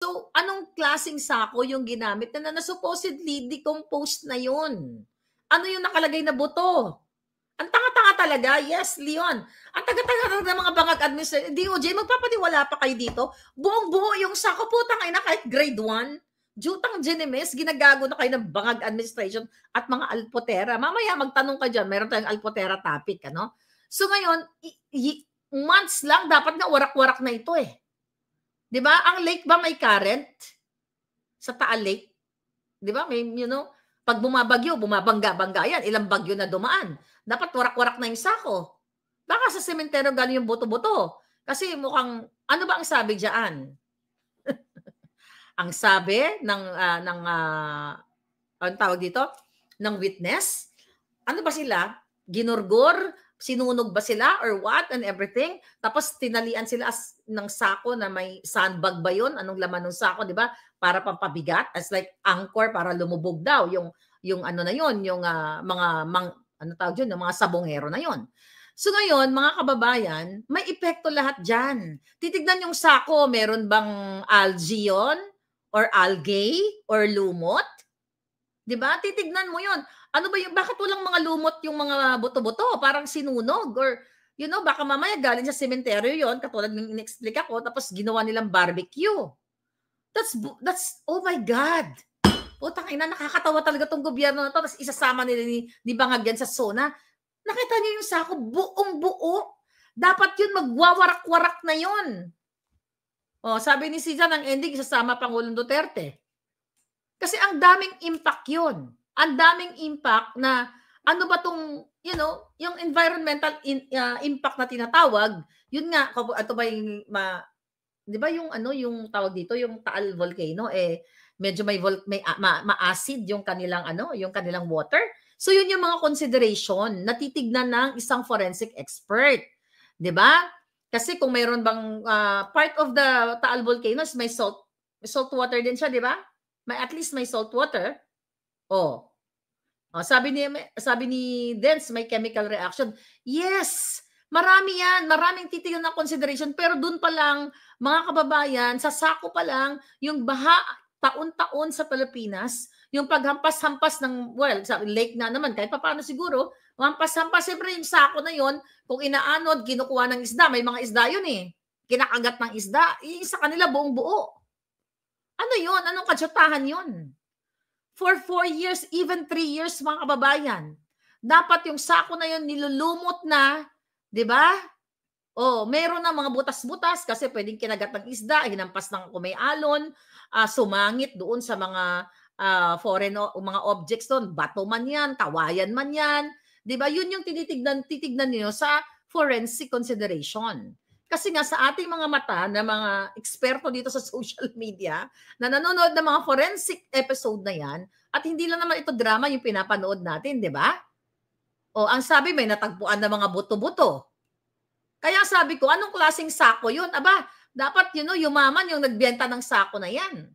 So, anong klaseng sako yung ginamit na supposedly decomposed na yun? Ano yung nakalagay na buto? Ang tanga-tanga talaga. Yes, Leon. Ang taga-taga ng mga bangag administration. DOJ, magpapaniwala pa kayo dito? Buong-buo yung sako. Putang ina, kahit grade 1. Jutang Genemes, ginagago na kayo ng bangag administration at mga alpotera. Mamaya magtanong ka dyan. Meron tayong alpotera topic, ano? So ngayon, months lang, dapat nga warak-warak na ito eh. 'Di ba? Ang lake ba may current? Sa Taal Lake? 'Di ba? May, pag bumabagyo, bumabangga-bangga yan. Ilang bagyo na dumaan. Dapat warak-warak na yung sako. Baka sa sementeryo galing yung buto-buto. Kasi mukhang, ano ba ang sabi diyan? Ang sabi ang tawag dito, ng witness, ano ba sila? Ginurgur? Sinunog ba sila or what and everything? Tapos tinalian sila ng sako na may sandbag ba yun? Anong laman ng sako, di ba? Para pampabigat, as like anchor para lumubog daw yung ano na yun, yung ano tawag yun, yung mga sabongero na yun. So ngayon, mga kababayan, may epekto lahat dyan. Titignan yung sako, meron bang algae yun? Or algae? Or lumot? Di ba? Titignan mo yun. Ano ba yung, bakit walang mga lumot yung mga buto-buto? Parang sinunog or, baka mamaya galing sa sementeryo yon katulad ng in-explain ako, tapos ginawa nilang barbecue. That's oh my God. Putang ina, nakakatawa talaga tong gobyerno na to, tapos isasama nila ni Bangag yan sa SONA. Nakita niyo yung sako, buong-buo. Dapat yun, magwawarak-warak na yun. Oh, sabi ni Siza ng ending, isasama Pangulong Duterte. Kasi ang daming impact yun. Ang daming impact na ano ba tong, yung environmental impact na tinatawag, yun nga, ito ba yung, di ba yung yung tawag dito, yung Taal Volcano, medyo may ma-acid yung kanilang yung kanilang water. So yun yung mga consideration na titignan ng isang forensic expert. Di ba? Kasi kung mayroon bang part of the Taal Volcano is may salt water din siya, di ba? At least may salt water. Oh, sabi ni Dens, may chemical reaction. Yes, marami yan. Maraming titignan ng consideration. Pero dun pa lang, mga kababayan, sa sako pa lang, yung baha taon-taon sa Pilipinas, yung paghampas-hampas ng, sa lake na naman, kahit pa paano siguro, hampas-hampas, siyempre yung sako na yon, kung inaanod, kinukuha ng isda, may mga isda yun eh. Kinakagat ng isda, sa kanila buong buo. Ano yun? Anong kadyatahan yun? For 4 years, even 3 years, mga kababayan. Dapat yung sako na yun nilulumot na, di ba? Meron na mga butas-butas kasi pwedeng kinagat ng isda, hinampas ng kung may alon, sumangit doon sa mga foreign mga objects doon, bato man yan, kawayan man yan. Di ba? Yun yung titignan niyo sa forensic consideration. Kasi nga sa ating mga mata na mga eksperto dito sa social media na nanonood ng mga forensic episode na yan, at hindi lang naman ito drama yung pinapanood natin, di ba? Ang sabi may natagpuan na mga buto-buto. Kaya sabi ko, anong klaseng sako yun? Aba, dapat yumaman yung nagbenta ng sako na yan.